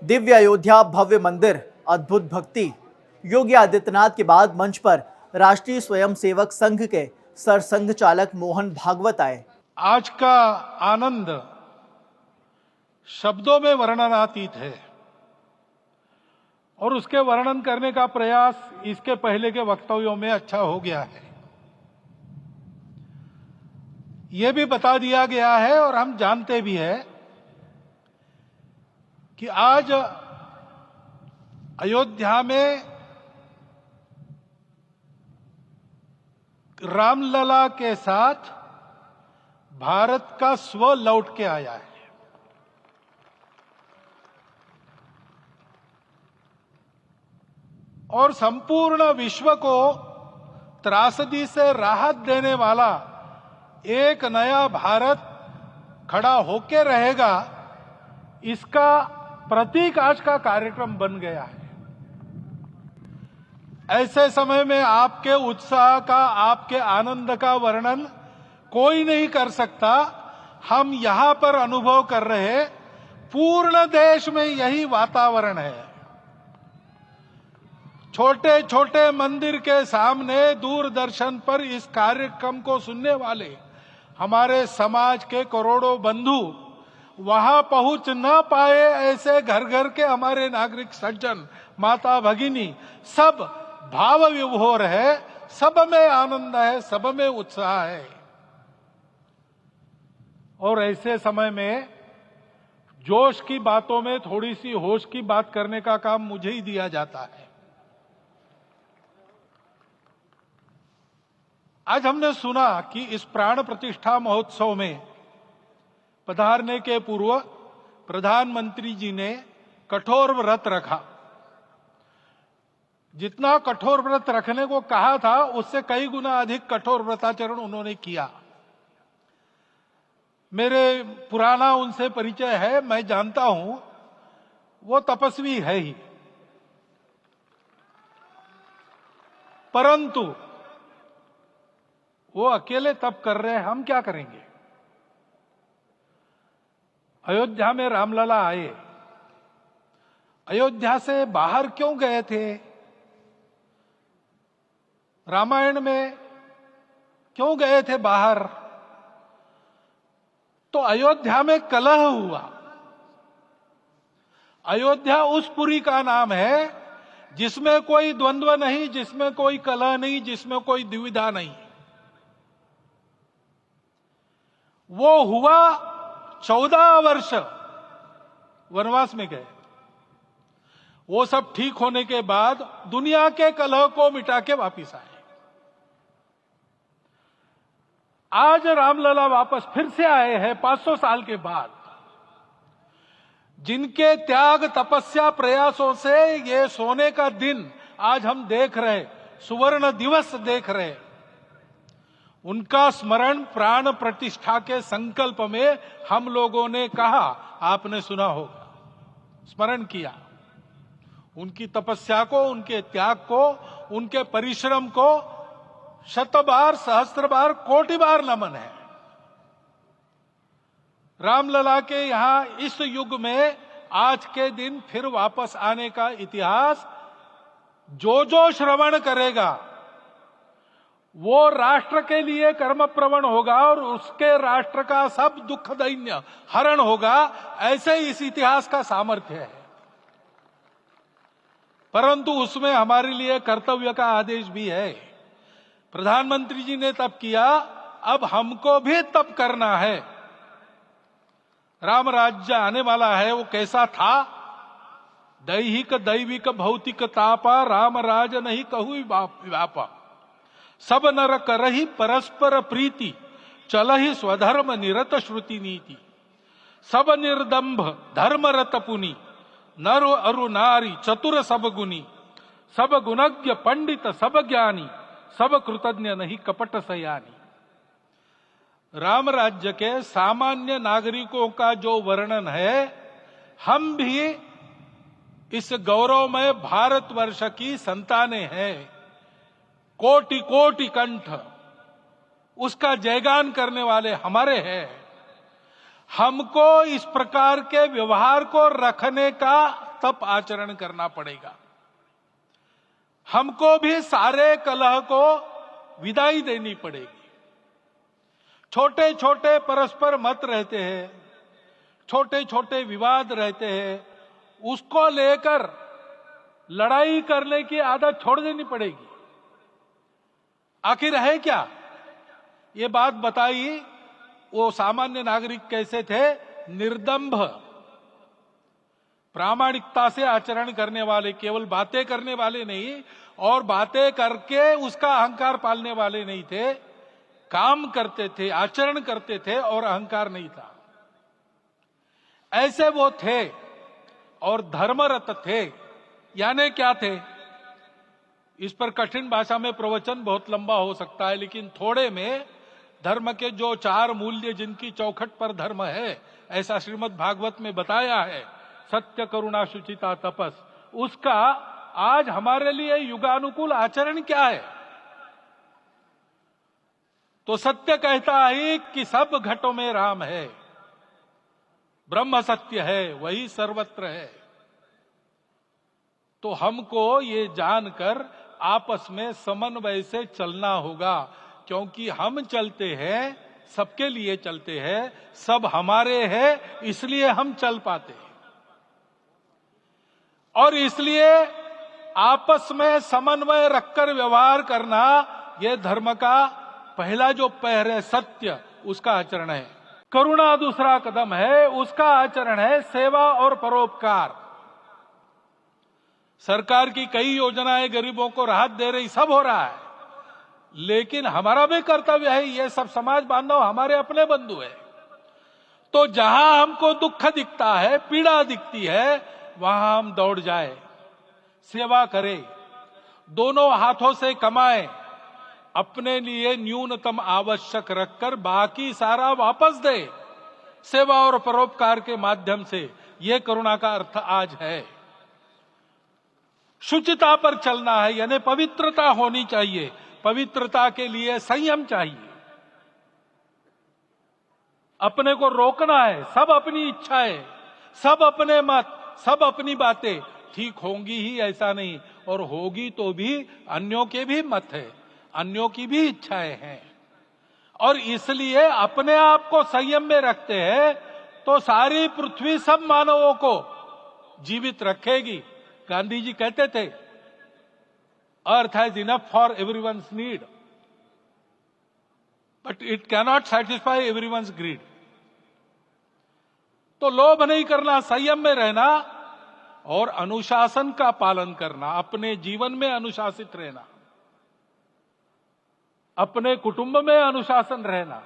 दिव्य अयोध्या भव्य मंदिर, अद्भुत भक्ति। योगी आदित्यनाथ के बाद मंच पर राष्ट्रीय स्वयंसेवक संघ के सरसंघ चालक मोहन भागवत आए। आज का आनंद शब्दों में वर्णनातीत है और उसके वर्णन करने का प्रयास इसके पहले के वक्तव्यों में अच्छा हो गया है। यह भी बता दिया गया है और हम जानते भी हैं कि आज अयोध्या में रामलला के साथ भारत का स्व लौट के आया है। और संपूर्ण विश्व को त्रासदी से राहत देने वाला एक नया भारत खड़ा होके रहेगा, इसका प्रतीक आज का कार्यक्रम बन गया है। ऐसे समय में आपके उत्साह का, आपके आनंद का वर्णन कोई नहीं कर सकता। हम यहां पर अनुभव कर रहे, पूर्ण देश में यही वातावरण है। छोटे छोटे मंदिर के सामने दूरदर्शन पर इस कार्यक्रम को सुनने वाले हमारे समाज के करोड़ों बंधु वहां पहुंच न पाए, ऐसे घर घर के हमारे नागरिक सज्जन, माता भगिनी सब भाव विभोर है, सब में आनंद है, सब में उत्साह है। और ऐसे समय में जोश की बातों में थोड़ी सी होश की बात करने का काम मुझे ही दिया जाता है। आज हमने सुना कि इस प्राण प्रतिष्ठा महोत्सव में पधारने के पूर्व प्रधानमंत्री जी ने कठोर व्रत रखा। जितना कठोर व्रत रखने को कहा था, उससे कई गुना अधिक कठोर व्रताचरण उन्होंने किया। मेरे पुराना उनसे परिचय है, मैं जानता हूं वो तपस्वी है ही, परंतु वो अकेले तप कर रहे हैं, हम क्या करेंगे। अयोध्या में रामलला आए, अयोध्या से बाहर क्यों गए थे? रामायण में क्यों गए थे बाहर? तो अयोध्या में कलह हुआ। अयोध्या उस पुरी का नाम है जिसमें कोई द्वंद्व नहीं, जिसमें कोई कलह नहीं, जिसमें कोई दुविधा नहीं। वो हुआ 14 वर्ष वनवास में गए। वो सब ठीक होने के बाद दुनिया के कलह को मिटा के वापिस आए। आज रामलला वापस फिर से आए हैं 500 साल के बाद। जिनके त्याग, तपस्या, प्रयासों से ये सोने का दिन आज हम देख रहे, सुवर्ण दिवस देख रहे, उनका स्मरण प्राण प्रतिष्ठा के संकल्प में हम लोगों ने कहा, आपने सुना होगा, स्मरण किया। उनकी तपस्या को, उनके त्याग को, उनके परिश्रम को शत बार, सहस्त्र बार, कोटि बार नमन है। रामलला के यहां इस युग में आज के दिन फिर वापस आने का इतिहास जो जो श्रवण करेगा वो राष्ट्र के लिए कर्मप्रवण होगा और उसके राष्ट्र का सब दुख दैन्य हरण होगा। ऐसे इस इतिहास का सामर्थ्य है। परंतु उसमें हमारे लिए कर्तव्य का आदेश भी है। प्रधानमंत्री जी ने तप किया, अब हमको भी तप करना है। राम राज्य आने वाला है, वो कैसा था? दैहिक दैविक भौतिक तापा, राम राज नहीं कहु व्यापा। सब नर करहि परस्पर प्रीति, चलहि स्वधर्म निरत श्रुति नीति। सब निर्दंभ धर्मरत पुनि, नर अरु नारी चतुर सब गुनी। सब गुणज्ञ पंडित सब ज्ञानी, सब कृतज्ञ नहीं कपट सयानी। राम राज्य के सामान्य नागरिकों का जो वर्णन है, हम भी इस गौरवमय भारतवर्ष की संतानें हैं। कोटि कोटि कंठ उसका जयगान करने वाले हमारे हैं। हमको इस प्रकार के व्यवहार को रखने का तप आचरण करना पड़ेगा। हमको भी सारे कलह को विदाई देनी पड़ेगी। छोटे छोटे परस्पर मत रहते हैं, छोटे छोटे विवाद रहते हैं, उसको लेकर लड़ाई करने की आदत छोड़ देनी पड़ेगी। आखिर है क्या? ये बात बताई, वो सामान्य नागरिक कैसे थे? निर्दंभ, प्रामाणिकता से आचरण करने वाले, केवल बातें करने वाले नहीं और बातें करके उसका अहंकार पालने वाले नहीं थे। काम करते थे, आचरण करते थे और अहंकार नहीं था, ऐसे वो थे। और धर्मरत थे, यानी क्या थे? इस पर कठिन भाषा में प्रवचन बहुत लंबा हो सकता है, लेकिन थोड़े में धर्म के जो 4 मूल्य जिनकी चौखट पर धर्म है, ऐसा श्रीमद् भागवत में बताया है, सत्य, करुणा, शुचिता, तपस, उसका आज हमारे लिए युगानुकूल आचरण क्या है? तो सत्य कहता है कि सब घटों में राम है, ब्रह्म सत्य है, वही सर्वत्र है। तो हमको ये जानकर आपस में समन्वय से चलना होगा, क्योंकि हम चलते हैं, सबके लिए चलते हैं, सब हमारे हैं, इसलिए हम चल पाते हैं। और इसलिए आपस में समन्वय रखकर व्यवहार करना, यह धर्म का पहला जो पैर है, सत्य, उसका आचरण है। करुणा दूसरा कदम है, उसका आचरण है सेवा और परोपकार। सरकार की कई योजनाएं गरीबों को राहत दे रही, सब हो रहा है, लेकिन हमारा भी कर्तव्य है, ये सब समाज बांधव हमारे अपने बंधु है। तो जहां हमको दुख दिखता है, पीड़ा दिखती है, वहां हम दौड़ जाए, सेवा करें, दोनों हाथों से कमाएं, अपने लिए न्यूनतम आवश्यक रखकर बाकी सारा वापस दे, सेवा और परोपकार के माध्यम से। यह करुणा का अर्थ आज है। शुचिता पर चलना है, यानी पवित्रता होनी चाहिए। पवित्रता के लिए संयम चाहिए, अपने को रोकना है। सब अपनी इच्छाएं, सब अपने मत, सब अपनी बातें ठीक होंगी ही ऐसा नहीं, और होगी तो भी अन्यों के भी मत है, अन्यों की भी इच्छाएं हैं। और इसलिए अपने आप को संयम में रखते हैं तो सारी पृथ्वी सब मानवों को जीवित रखेगी। गांधी जी कहते थे, earth has enough for everyone's need, but it cannot satisfy everyone's greed. तो लोभ नहीं करना, संयम में रहना और अनुशासन का पालन करना, अपने जीवन में अनुशासित रहना, अपने कुटुंब में अनुशासन रहना,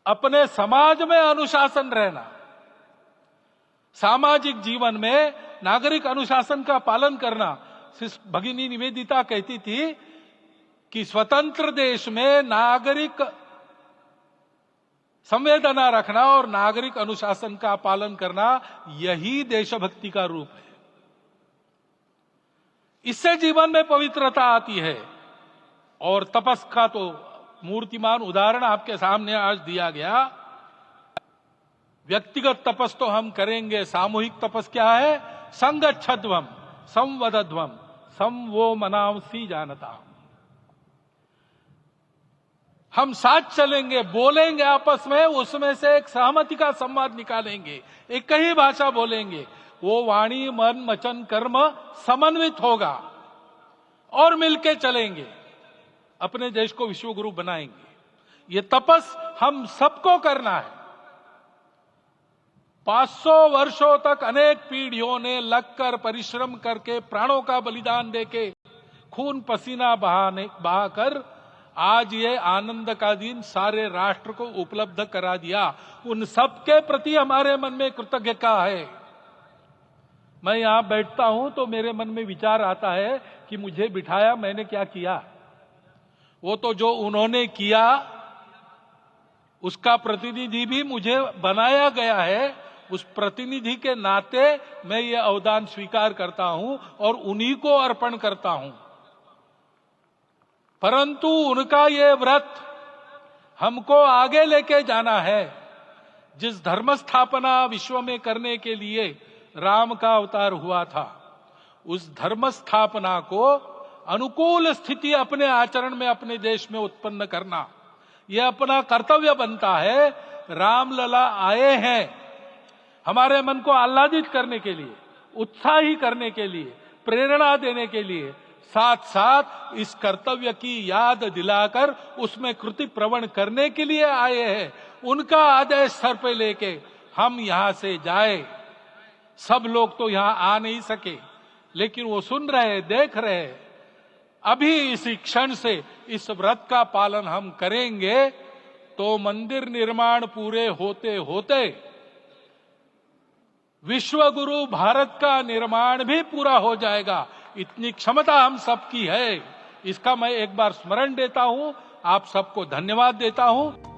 अपने समाज में अनुशासन रहना। सामाजिक जीवन में नागरिक अनुशासन का पालन करना। भगिनी निवेदिता कहती थी कि स्वतंत्र देश में नागरिक संवेदना रखना और नागरिक अनुशासन का पालन करना, यही देशभक्ति का रूप है। इससे जीवन में पवित्रता आती है। और तपस का तो मूर्तिमान उदाहरण आपके सामने आज दिया गया। व्यक्तिगत तपस तो हम करेंगे, सामूहिक तपस क्या है? संगच्छध्वम संवदध्वम संवो मनांसी जानता। हम साथ चलेंगे, बोलेंगे आपस में, उसमें से एक सहमति का संवाद निकालेंगे, एक ही भाषा बोलेंगे, वो वाणी मन वचन कर्म समन्वित होगा और मिलके चलेंगे, अपने देश को विश्वगुरु बनाएंगे। ये तपस हम सबको करना है। 500 वर्षों तक अनेक पीढ़ियों ने लगकर परिश्रम करके, प्राणों का बलिदान देके, खून पसीना बहाकर आज ये आनंद का दिन सारे राष्ट्र को उपलब्ध करा दिया। उन सबके प्रति हमारे मन में कृतज्ञता है। मैं यहां बैठता हूं तो मेरे मन में विचार आता है कि मुझे बिठाया, मैंने क्या किया? वो तो जो उन्होंने किया उसका प्रतिनिधि भी मुझे बनाया गया है। उस प्रतिनिधि के नाते मैं ये अवदान स्वीकार करता हूं और उन्हीं को अर्पण करता हूं। परंतु उनका ये व्रत हमको आगे लेके जाना है। जिस धर्म स्थापना विश्व में करने के लिए राम का अवतार हुआ था, उस धर्म स्थापना को अनुकूल स्थिति अपने आचरण में अपने देश में उत्पन्न करना, यह अपना कर्तव्य बनता है। रामलला आए हैं हमारे मन को आह्लादित करने के लिए, उत्साही करने के लिए, प्रेरणा देने के लिए, साथ साथ इस कर्तव्य की याद दिलाकर उसमें कृति प्रवण करने के लिए आए हैं। उनका आदेश सर पे लेके हम यहां से जाए। सब लोग तो यहां आ नहीं सके, लेकिन वो सुन रहे, देख रहे। अभी इसी क्षण से इस व्रत का पालन हम करेंगे तो मंदिर निर्माण पूरे होते होते विश्व गुरु भारत का निर्माण भी पूरा हो जाएगा। इतनी क्षमता हम सबकी है। इसका मैं एक बार स्मरण देता हूं, आप सबको धन्यवाद देता हूं।